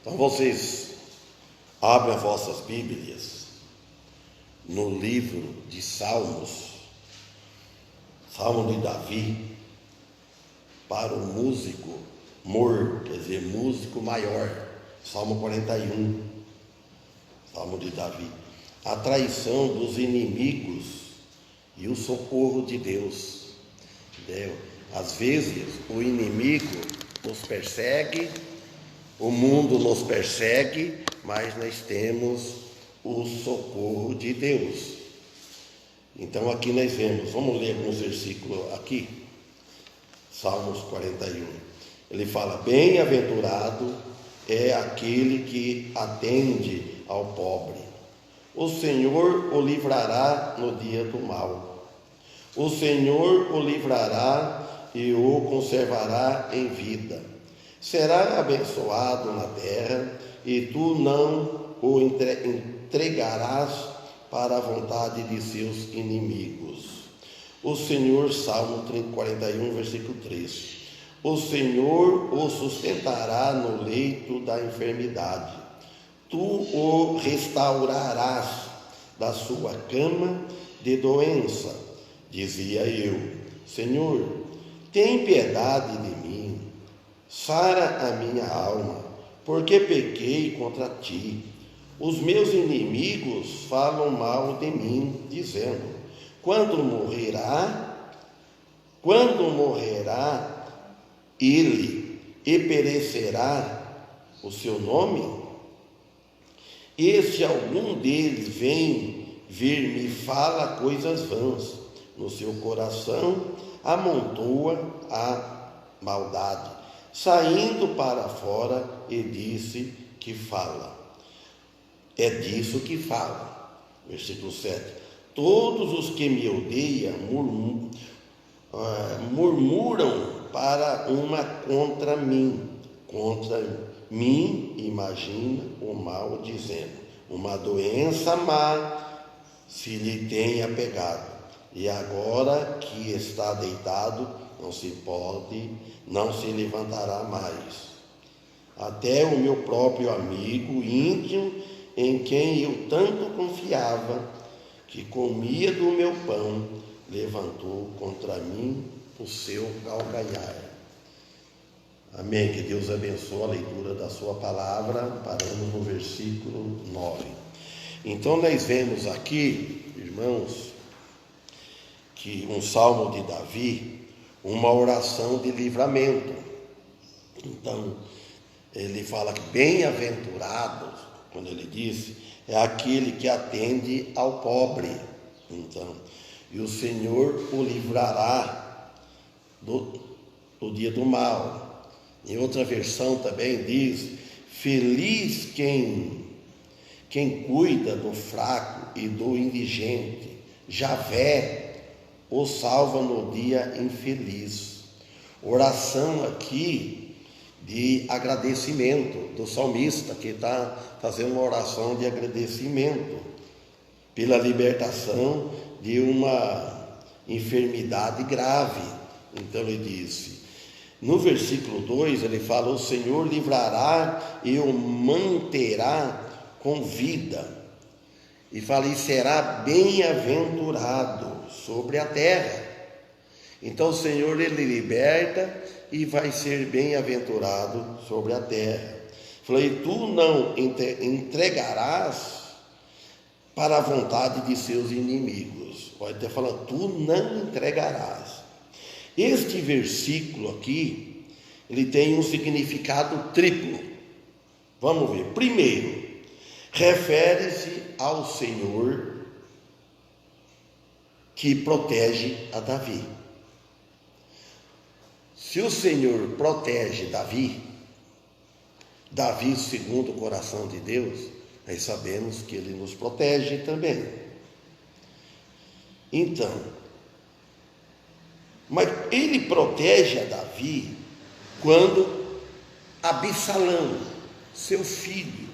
Então vocês abrem as vossas Bíblias no livro de Salmos, Salmo de Davi, para o músico quer dizer, músico maior, Salmo 41, Salmo de Davi. A traição dos inimigos e o socorro de Deus. Entendeu? Às vezes o inimigo nos persegue, o mundo nos persegue, mas nós temos o socorro de Deus. Então aqui nós vemos, vamos ler alguns versículos aqui, Salmos 41. Ele fala: bem-aventurado é aquele que atende ao pobre. O Senhor o livrará no dia do mal. O Senhor o livrará e o conservará em vida. Será abençoado na terra, e tu não o entregarás para a vontade de seus inimigos. O Senhor, Salmo 41, versículo 3. O Senhor o sustentará no leito da enfermidade. Tu o restaurarás da sua cama de doença. Dizia eu: Senhor, tem piedade de mim, sara a minha alma, porque pequei contra ti. Os meus inimigos falam mal de mim, dizendo: quando morrerá ele e perecerá o seu nome? E se algum deles vem ver-me, fala coisas vãs, no seu coração amontoa a maldade, saindo para fora, e disse que fala. É disso que fala. Versículo 7. Todos os que me odeiam murmuram para uma contra mim imagina o mal, dizendo: uma doença má se lhe tenha pegado, e agora que está deitado, não se levantará mais. Até o meu próprio amigo íntimo, em quem eu tanto confiava, que comia do meu pão, levantou contra mim o seu calcanhar. Amém. Que Deus abençoe a leitura da sua palavra. Paramos no versículo 9. Então nós vemos aqui, irmãos, que um salmo de Davi, uma oração de livramento. Então ele fala que bem-aventurado, quando ele diz, é aquele que atende ao pobre. Então, e o Senhor o livrará do dia do mal. Em outra versão também diz: feliz quem cuida do fraco e do indigente. Javé o salva no dia infeliz. Oração aqui de agradecimento do salmista, que está fazendo uma oração de agradecimento pela libertação de uma enfermidade grave. Então ele disse, no versículo 2, ele fala: o Senhor livrará e o manterá com vida. E fala: e será bem-aventurado sobre a terra. Então o Senhor, ele liberta e vai ser bem-aventurado sobre a terra. Falei: tu não entregarás para a vontade de seus inimigos. Pode até falar: tu não entregarás. Este versículo aqui, ele tem um significado triplo. Vamos ver. Primeiro, refere-se ao Senhor que protege a Davi. Se o Senhor protege Davi, segundo o coração de Deus, nós sabemos que ele nos protege também. Então, mas ele protege a Davi quando Absalão, seu filho,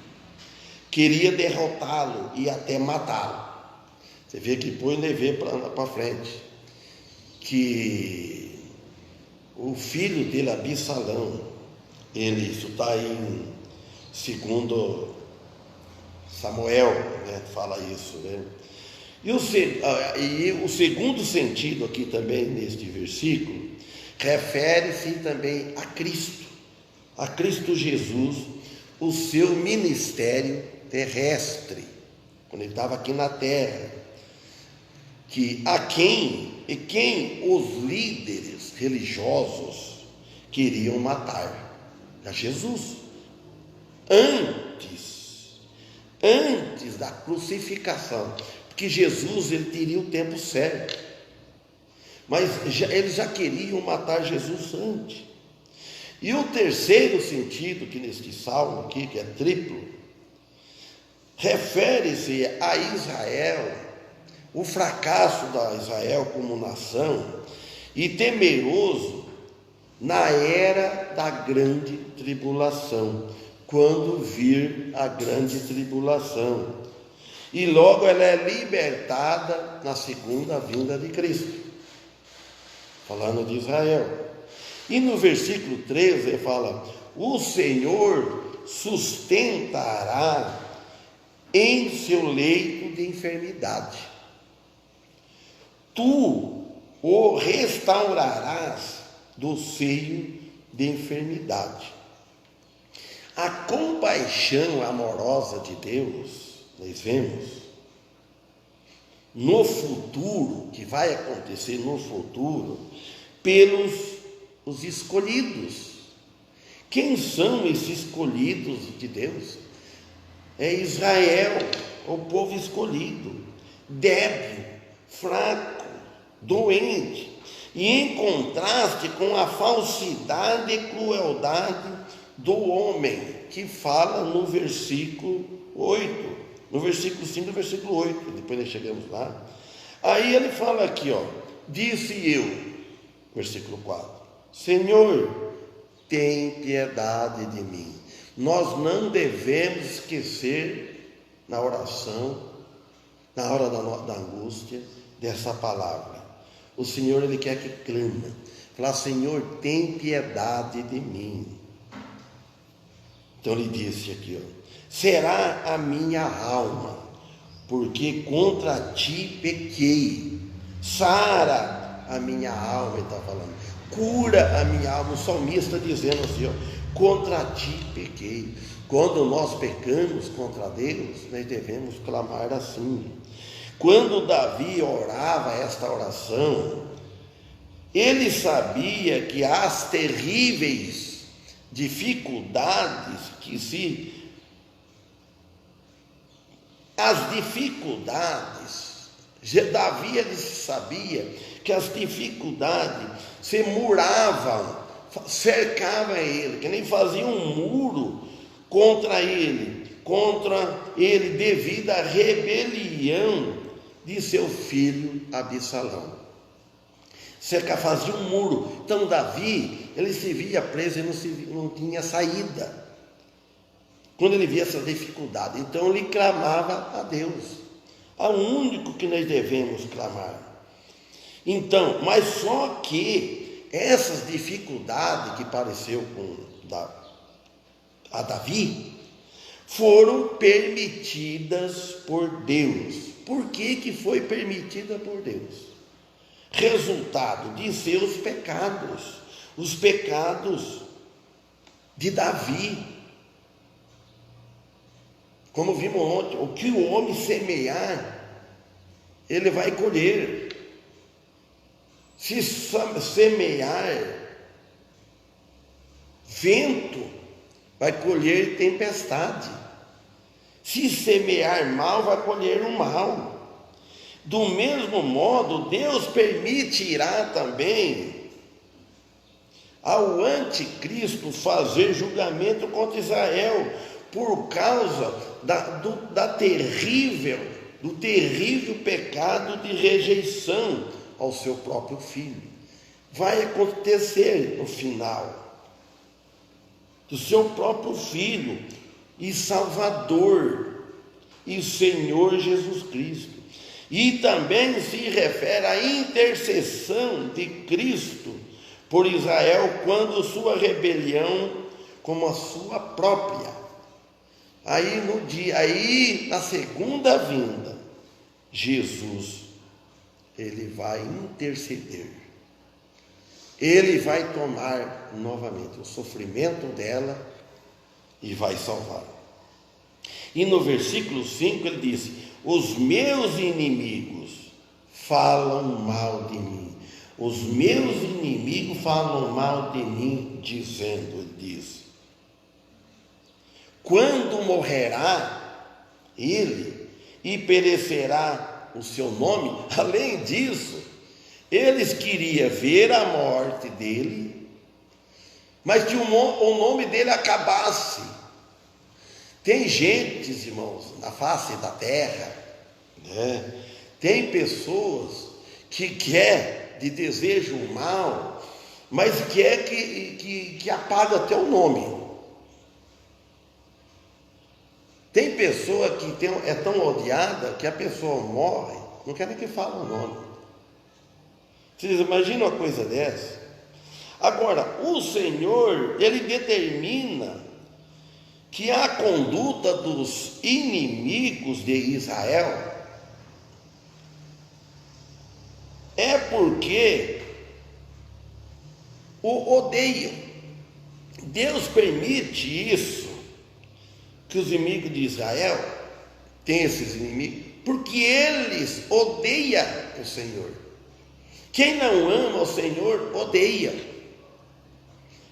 queria derrotá-lo e até matá-lo. Você vê que depois levei para frente que o filho dele, Absalão, isso está em segundo Samuel, né, fala isso, né? E o segundo sentido aqui também neste versículo refere-se também a Cristo Jesus, o seu ministério terrestre, quando ele estava aqui na terra, quem os líderes religiosos queriam matar, a Jesus, antes da crucificação, porque Jesus ele teria o tempo certo, mas eles já queriam matar Jesus antes. E o terceiro sentido que neste salmo aqui, que é triplo, refere-se a Israel, o fracasso da Israel como nação, e temeroso na era da grande tribulação, quando vir a grande tribulação. E logo ela é libertada na segunda vinda de Cristo, falando de Israel. E no versículo 13 ele fala: o Senhor sustentará em seu leito de enfermidade, tu o restaurarás do seio de enfermidade. A compaixão amorosa de Deus, nós vemos no futuro, que vai acontecer no futuro, pelos os escolhidos. Quem são esses escolhidos de Deus? É Israel, o povo escolhido, débil, fraco, doente, e em contraste com a falsidade e crueldade do homem, que fala no versículo 8, no versículo 5 do versículo 8, depois nós chegamos lá. Aí ele fala aqui, disse eu, versículo 4, Senhor, tem piedade de mim. Nós não devemos esquecer na oração, na hora da angústia, dessa palavra. O Senhor, Ele quer que clama, falar: Senhor, tem piedade de mim. Então ele disse aqui, será a minha alma, porque contra ti pequei. Sara a minha alma, ele está falando, cura a minha alma. O salmista dizendo assim, contra ti pequei. Quando nós pecamos contra Deus, nós devemos clamar assim. Quando Davi orava esta oração, ele sabia que as terríveis dificuldades Davi ele sabia que as dificuldades se muravam, cercavam ele, que nem faziam um muro contra ele devido à rebelião de seu filho Absalão. Fazia um muro. Então Davi, ele se via preso e não tinha saída quando ele via essa dificuldade. Então ele clamava a Deus, ao único que nós devemos clamar. Então, mas só que essas dificuldades que apareceu a Davi foram permitidas por Deus. Por que foi permitida por Deus? Resultado de seus pecados, os pecados de Davi. Como vimos ontem, o que o homem semear, ele vai colher. Se semear vento, vai colher tempestade. Se semear mal, vai colher o mal. Do mesmo modo, Deus permitirá também ao anticristo fazer julgamento contra Israel por causa do terrível pecado de rejeição ao seu próprio filho. Vai acontecer no final do seu próprio filho e Salvador e Senhor Jesus Cristo. E também se refere à intercessão de Cristo por Israel quando sua rebelião, como a sua própria Aí na segunda vinda, Jesus, ele vai interceder. Ele vai tomar novamente o sofrimento dela e vai salvar. E no versículo 5 ele diz: os meus inimigos falam mal de mim. Os meus inimigos falam mal de mim, dizendo, ele diz: quando morrerá ele e perecerá o seu nome? Além disso, eles queriam ver a morte dele, mas que o nome dele acabasse. Tem gente, irmãos, na face da terra, né? Tem pessoas que quer de desejo mal, mas quer que apague até o nome. Tem pessoa que é tão odiada que a pessoa morre, não quer nem que fale o nome. Vocês imaginam uma coisa dessa? Agora, o Senhor, ele determina que a conduta dos inimigos de Israel é porque o odeiam. Deus permite isso, que os inimigos de Israel têm esses inimigos, porque eles odeiam o Senhor. Quem não ama o Senhor, odeia.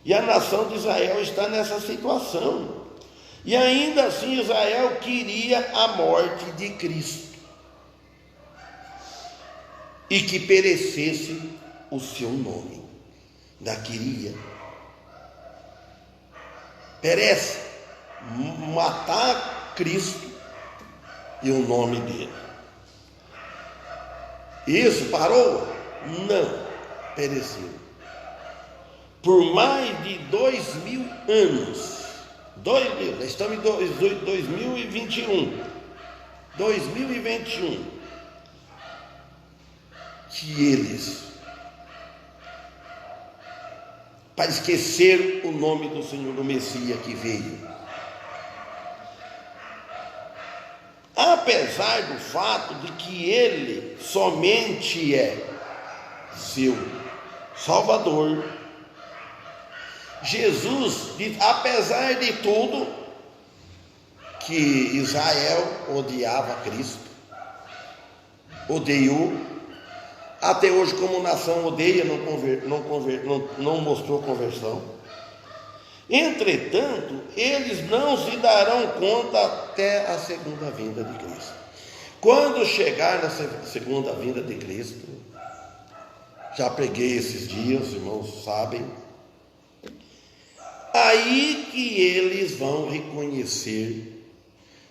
E a nação de Israel está nessa situação. E ainda assim Israel queria a morte de Cristo. E que perecesse o seu nome. Ainda queria. Perece. Matar Cristo e o nome dele. Isso parou? Não, pereceu. Por mais de 2000 anos, 2000, nós estamos em 2021, que eles, para esquecer o nome do Senhor, do Messias que veio, apesar do fato de que ele somente é seu Salvador, Jesus, apesar de tudo, que Israel odiava Cristo, odiou, até hoje como nação odeia, não mostrou conversão. Entretanto, eles não se darão conta até a segunda vinda de Cristo. Quando chegar na segunda vinda de Cristo, já preguei esses dias, os irmãos sabem, aí que eles vão reconhecer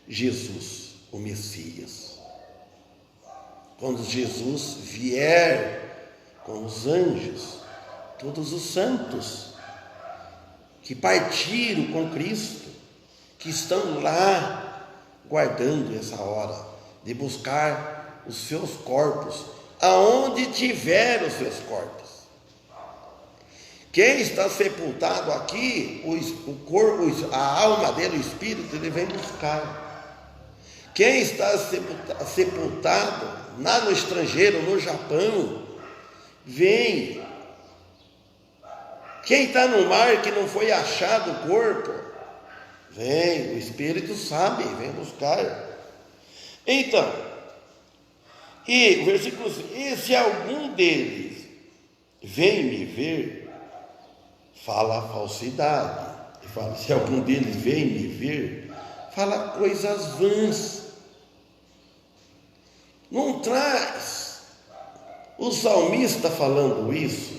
Jesus, o Messias. Quando Jesus vier com os anjos, todos os santos que partiram com Cristo, que estão lá guardando essa hora de buscar os seus corpos, aonde tiver os seus corpos. Quem está sepultado aqui, o corpo, a alma dele, o espírito, ele vem buscar. Quem está sepultado lá no estrangeiro, no Japão, vem. Quem está no mar que não foi achado o corpo, vem, o Espírito sabe, vem buscar. Então, e o versículo 5, e se algum deles vem me ver, fala falsidade. Ele fala, se algum deles vem me ver, fala coisas vãs. Não traz. O salmista falando isso.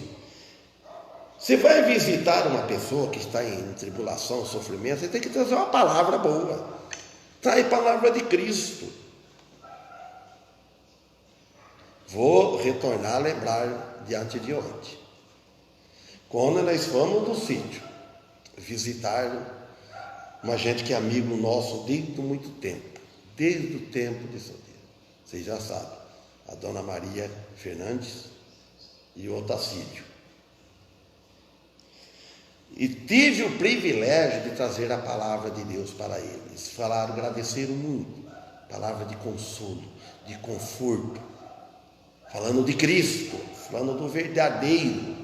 Você vai visitar uma pessoa que está em tribulação, sofrimento, você tem que trazer uma palavra boa. Traz a palavra de Cristo. Vou retornar a lembrar diante de ontem. Quando nós fomos do sítio visitar uma gente que é amigo nosso desde muito tempo, desde o tempo de solteiro. Vocês já sabem, a dona Maria Fernandes e o Otacídio. E tive o privilégio de trazer a palavra de Deus para eles. Falaram, agradeceram muito. Palavra de consolo, de conforto. Falando de Cristo, falando do verdadeiro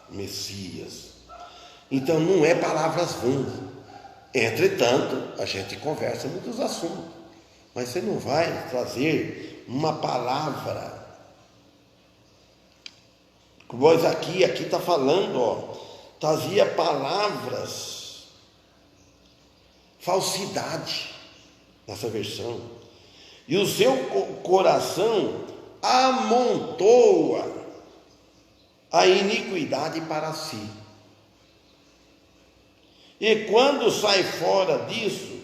Messias. Então não é palavras vãs. Entretanto, a gente conversa muitos assuntos. Mas você não vai trazer uma palavra. Pois aqui está falando, trazia palavras, falsidade, nessa versão, e o seu coração amontoa a iniquidade para si, e quando sai fora disso,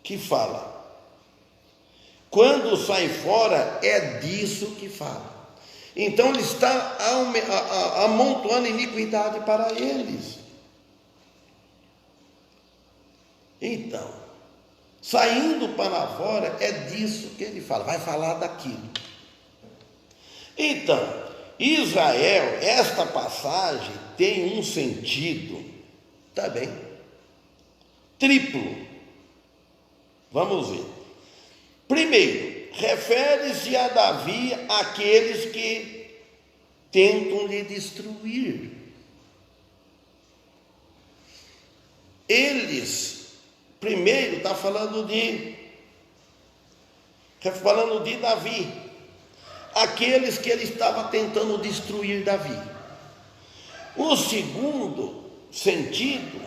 que fala, quando sai fora é disso que fala. Então ele está amontoando iniquidade para eles. Então, saindo para fora, é disso que ele fala, vai falar daquilo. Então, Israel, esta passagem tem um sentido também triplo. Vamos ver. Primeiro, refere-se a Davi àqueles que tentam lhe destruir. Eles, primeiro, está falando de Davi, aqueles que ele estava tentando destruir Davi. O segundo sentido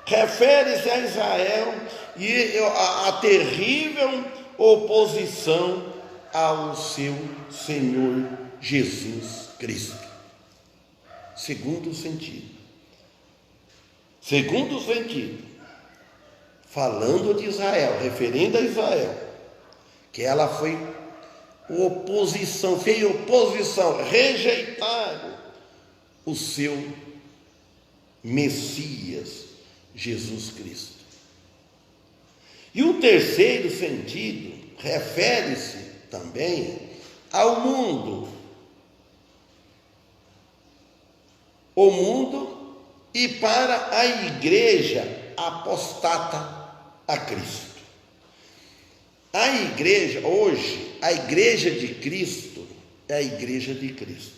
refere-se a Israel e a terrível oposição ao seu Senhor Jesus Cristo. Segundo sentido, falando de Israel, referindo a Israel, que ela foi oposição, rejeitaram o seu Messias, Jesus Cristo. E o terceiro sentido refere-se também ao mundo. O mundo e para a igreja apostata a Cristo. A igreja, hoje, a igreja de Cristo é a igreja de Cristo.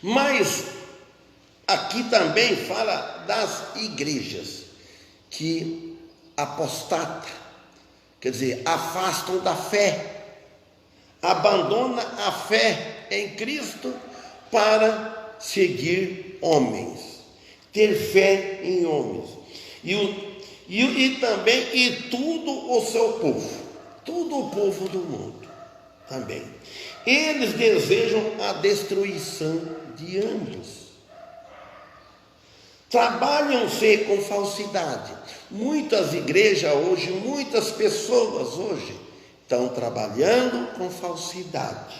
Mas aqui também fala das igrejas que apostata, quer dizer, afastam da fé, abandona a fé em Cristo para seguir homens, ter fé em homens, e também todo o seu povo, todo o povo do mundo também. Eles desejam a destruição de ambos. Trabalham-se com falsidade. Muitas igrejas hoje, muitas pessoas hoje estão trabalhando com falsidade.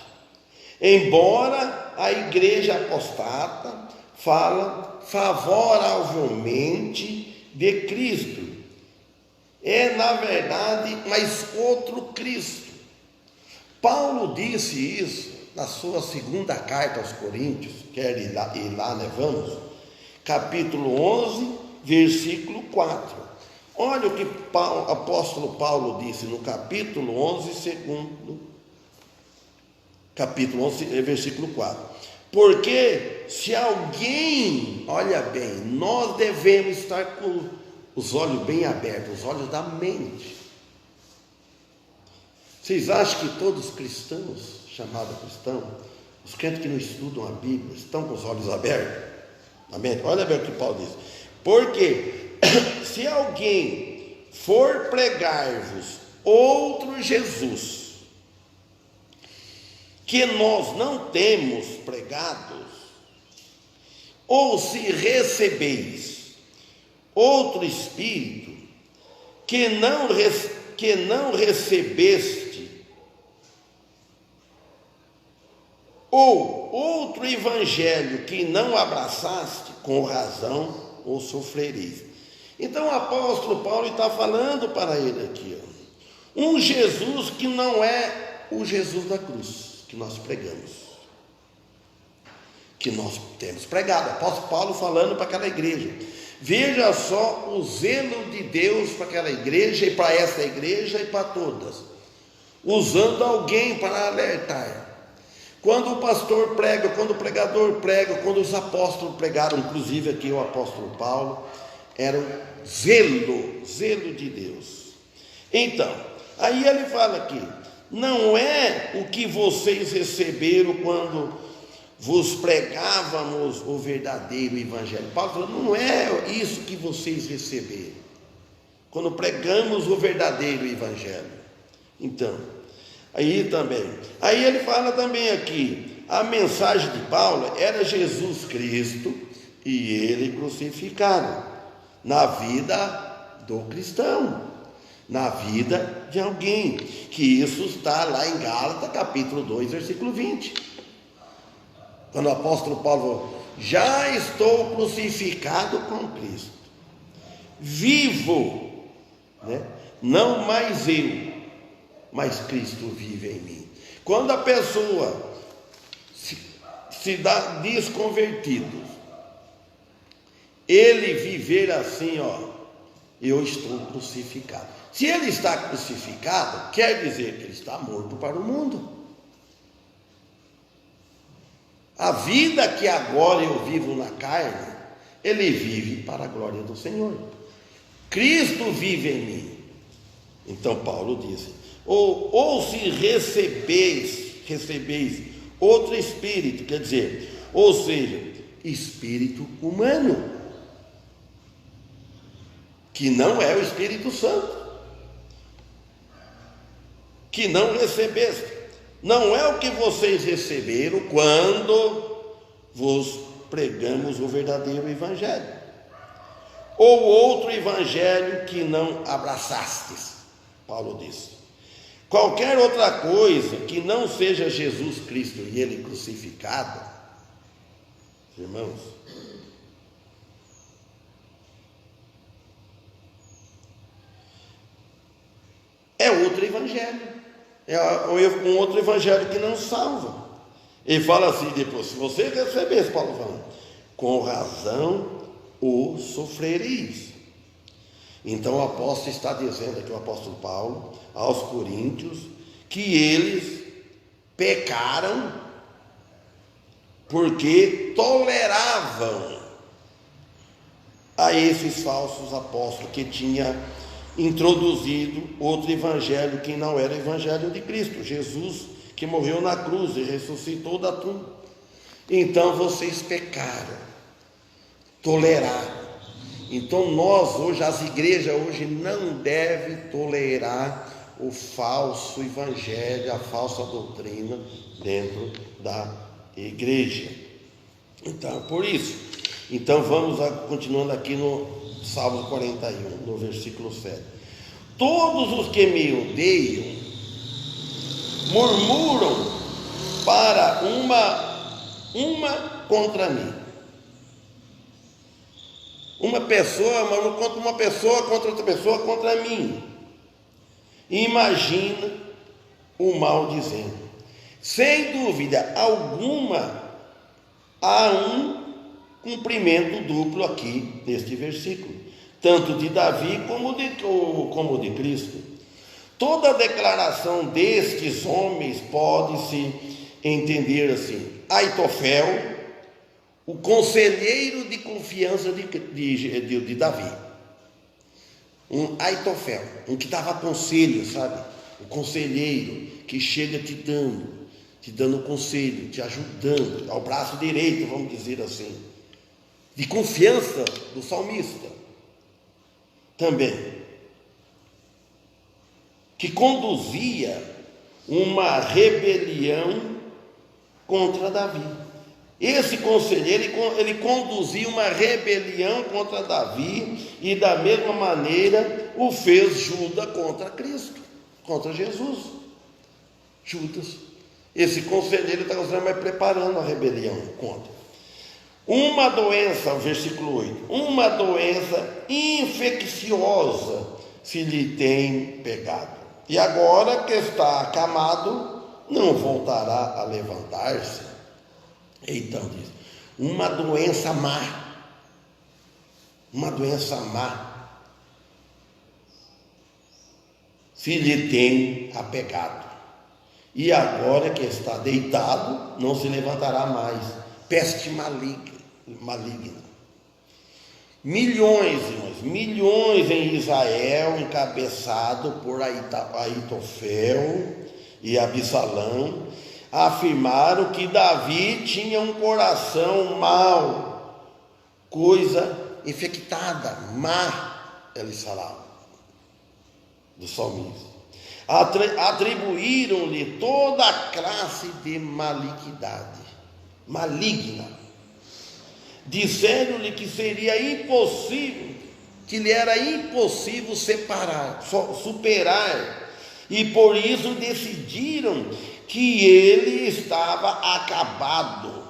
Embora a igreja apostata fala favoravelmente de Cristo. É, na verdade, mas outro Cristo. Paulo disse isso na sua segunda carta aos Coríntios, quer ir lá, né? Vamos. Capítulo 11, versículo 4. Olha o que o apóstolo Paulo disse no capítulo 11, capítulo 11, versículo 4. Porque se alguém, olha bem, nós devemos estar com os olhos bem abertos, os olhos da mente. Vocês acham que todos os cristãos, chamados cristãos, os crentes que não estudam a Bíblia, estão com os olhos abertos? Amém? Olha bem o que Paulo diz. Porque se alguém for pregar-vos outro Jesus, que nós não temos pregados, ou se recebeis outro Espírito, que não recebeste, ou outro evangelho que não abraçaste, com razão ou sofrereis. Então o apóstolo Paulo está falando para ele aqui, um Jesus que não é o Jesus da cruz que nós pregamos, que nós temos pregado. O apóstolo Paulo falando para aquela igreja. Veja só o zelo de Deus para aquela igreja e para essa igreja e para todas, usando alguém para alertar. Quando o pastor prega, quando o pregador prega, quando os apóstolos pregaram, inclusive aqui o apóstolo Paulo, era um zelo de Deus. Então, aí ele fala aqui, não é o que vocês receberam quando vos pregávamos o verdadeiro evangelho. Paulo falou, não é isso que vocês receberam, quando pregamos o verdadeiro evangelho. Então, aí ele fala também aqui, a mensagem de Paulo era Jesus Cristo e ele crucificado, na vida do cristão, na vida de alguém, que isso está lá em Gálatas, capítulo 2, versículo 20, quando o apóstolo Paulo falou, já estou crucificado com Cristo, vivo, né? Não mais eu, mas Cristo vive em mim. Quando a pessoa se dá desconvertido, ele viver assim, eu estou crucificado. Se ele está crucificado, quer dizer que ele está morto para o mundo. A vida que agora eu vivo na carne, ele vive para a glória do Senhor. Cristo vive em mim. Então Paulo disse, ou se recebeis outro espírito, quer dizer, ou seja, espírito humano, que não é o Espírito Santo, que não recebeste, não é o que vocês receberam quando vos pregamos o verdadeiro evangelho, ou outro evangelho que não abraçastes. Paulo disse, qualquer outra coisa que não seja Jesus Cristo e ele crucificado, irmãos, é outro evangelho, é um outro evangelho que não salva. Ele fala assim depois, se você receber, Paulo falando, com razão o sofrereis. Então o apóstolo está dizendo aqui, o apóstolo Paulo, aos coríntios, que eles pecaram porque toleravam a esses falsos apóstolos que tinha introduzido outro evangelho que não era o evangelho de Cristo, Jesus que morreu na cruz e ressuscitou da tumba. Então vocês pecaram, toleraram. Então nós hoje, as igrejas hoje não devem tolerar o falso evangelho, a falsa doutrina dentro da igreja. Então, por isso, então vamos continuando aqui no Salmo 41, no versículo 7. Todos os que me odeiam murmuram para uma contra mim. Uma pessoa murmura contra uma pessoa, contra outra pessoa, contra mim. Imagina o mal dizendo. Sem dúvida alguma, há um cumprimento duplo aqui neste versículo, tanto de Davi como de Cristo. Toda a declaração destes homens pode-se entender assim: Aitofel, o conselheiro de confiança de Davi, um Aitofel, um que dava conselho, sabe? O conselheiro que chega te dando conselho, te ajudando, ao braço direito, vamos dizer assim, de confiança do salmista, também, que conduzia uma rebelião contra Davi. Esse conselheiro, ele conduzia uma rebelião contra Davi e da mesma maneira o fez Judas contra Cristo, contra Jesus. Judas, esse conselheiro está preparando a rebelião contra. Uma doença, versículo 8, uma doença infecciosa se lhe tem pegado, e agora que está acamado, não voltará a levantar-se. Então diz, uma doença má. Uma doença má se lhe tem apegado. E agora que está deitado, não se levantará mais. Peste maligna. Milhões, irmãos, milhões em Israel, encabeçado por Aitofel e Absalão, afirmaram que Davi tinha um coração mau, coisa infectada, má, eles falavam, do salmista. Atribuíram-lhe toda a classe de malignidade, maligna. Disseram-lhe que seria impossível, que lhe era impossível superar, e por isso decidiram que ele estava acabado,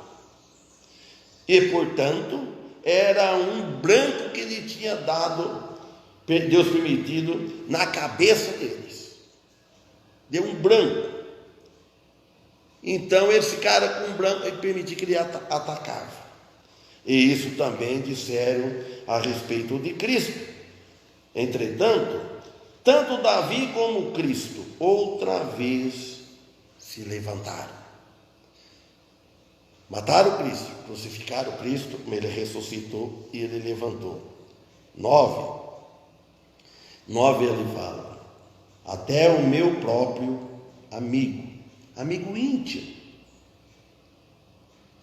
e portanto era um branco que lhe tinha dado, Deus permitido, na cabeça deles. Deu um branco. Então eles ficaram com um branco e permitiu que ele atacava. E isso também disseram a respeito de Cristo. Entretanto, tanto Davi como Cristo outra vez se levantaram. Mataram Cristo, crucificaram Cristo, ele ressuscitou e ele levantou. 9 ele fala: até o meu próprio amigo íntimo,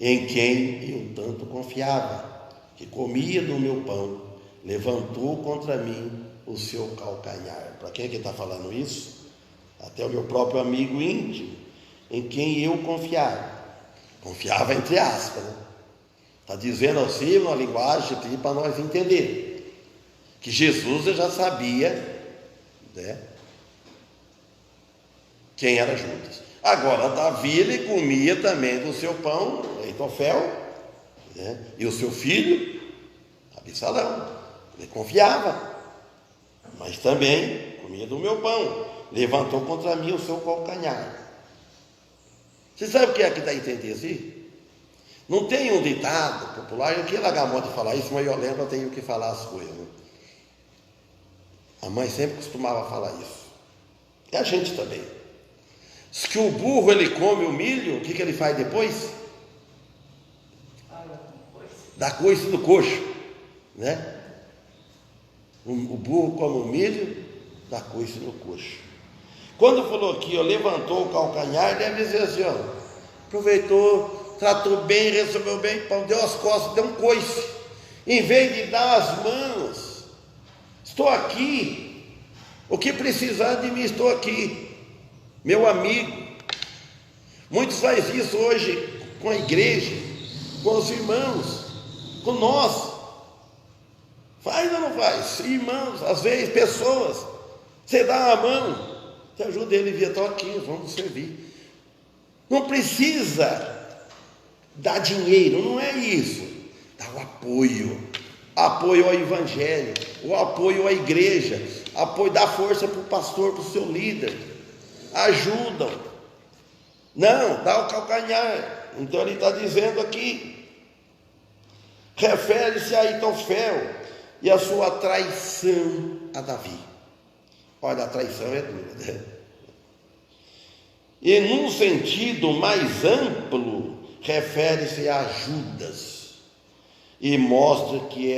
em quem eu tanto confiava, que comia do meu pão, levantou contra mim o seu calcanhar. Para quem é que está falando isso? Até o meu próprio amigo íntimo, em quem eu confiava. Confiava entre aspas, né? Está dizendo assim uma linguagem aqui para nós entender que Jesus já sabia, né, quem era Judas. Agora Davi, ele comia também do seu pão, Aitofel, né, e o seu filho Absalão. Ele confiava, mas também comia do meu pão, levantou contra mim o seu calcanhar. Você sabe o que é que dá a entender assim? Não tem um ditado popular, eu queria largar a mão de falar isso, mas eu lembro, eu tenho que falar as coisas, né? A mãe sempre costumava falar isso. E a gente também. Diz que o burro, ele come o milho, o que ele faz depois? Dá coice no coxo, né? O burro come o milho, dá coice no coxo. Quando falou aqui, levantou o calcanhar, deve dizer assim, aproveitou, tratou bem, recebeu bem, deu as costas, deu um coice. Em vez de dar as mãos, estou aqui, o que precisar de mim, estou aqui, meu amigo. Muitos fazem isso hoje com a igreja, com os irmãos, com nós. Faz ou não faz? Irmãos, às vezes pessoas, você dá a mão, você ajuda ele, via, estou aqui, vamos servir. Não precisa dar dinheiro, não é isso. Dá o apoio ao evangelho, o apoio à igreja, apoio, dá força para o pastor, para o seu líder, ajudam. Não, dá o calcanhar. Então ele está dizendo aqui, refere-se a Aitofel e a sua traição a Davi. Olha, a traição é dura, né? E num sentido mais amplo, refere-se a Judas. E mostra que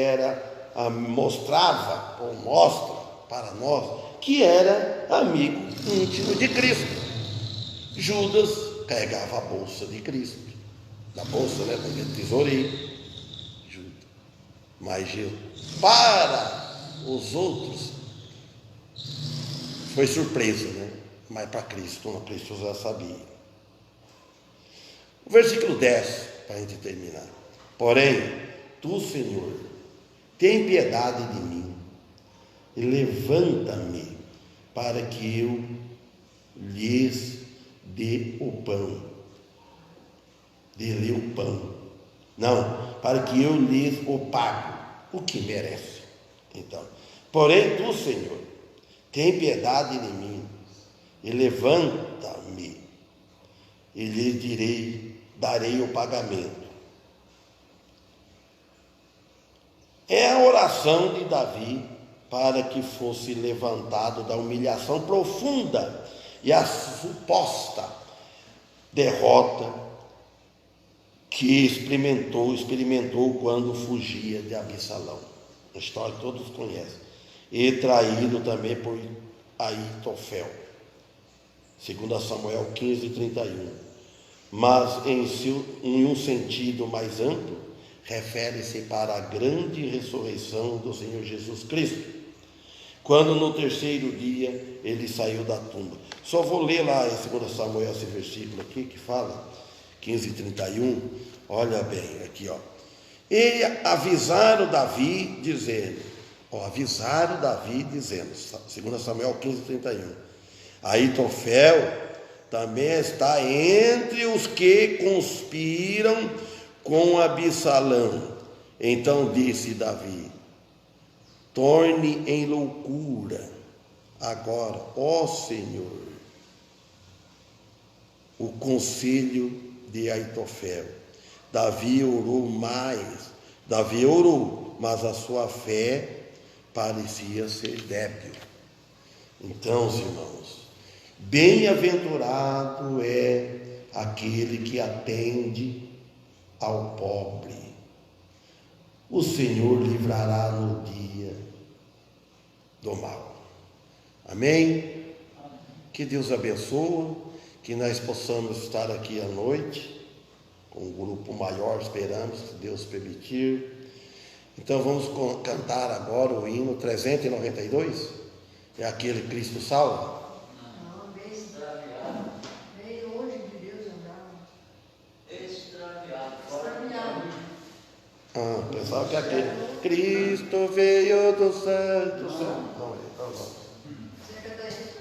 mostrava, ou mostra para nós, que era amigo íntimo de Cristo. Judas carregava a bolsa de Cristo, na bolsa, né, com tesourinho, Judas. Mas para os outros foi surpresa, né? Mas para Cristo, não, Cristo já sabia. O versículo 10, para a gente terminar. Porém, tu, Senhor, tem piedade de mim e levanta-me para que eu lhes dê o pão. Dê-lhe o pão. Não, para que eu lhes o pago, o que merece. Então, porém, tu, Senhor, tem piedade de mim e levanta-me e lhe darei o pagamento. É a oração de Davi para que fosse levantado da humilhação profunda e a suposta derrota que experimentou quando fugia de Absalão. A história que todos conhecem. E traído também por Aitofel. 2 Samuel 15:31. Mas em um sentido mais amplo, refere-se para a grande ressurreição do Senhor Jesus Cristo, quando no terceiro dia ele saiu da tumba. Só vou ler lá em 2 Samuel esse versículo aqui que fala, 15:31, olha bem aqui, ó. E avisaram Davi dizendo, 2 Samuel 15:31, Aitofel também está entre os que conspiram com Absalão. Então disse Davi, torne em loucura agora, ó Senhor, o conselho de Aitofel. Davi orou, mas a sua fé parecia ser débil. Então, irmãos, bem-aventurado é aquele que atende ao pobre. O Senhor livrará no dia do mal. Amém? Que Deus abençoe, que nós possamos estar aqui à noite, com um grupo maior, esperamos, se Deus permitir. Então vamos cantar agora o hino 392, é aquele Cristo salva. Não, bem extraviado. Bem longe de Deus andava. Extraviado. Pensava que aquele Cristo veio do santo céu. Não, então vamos. Você canta isso?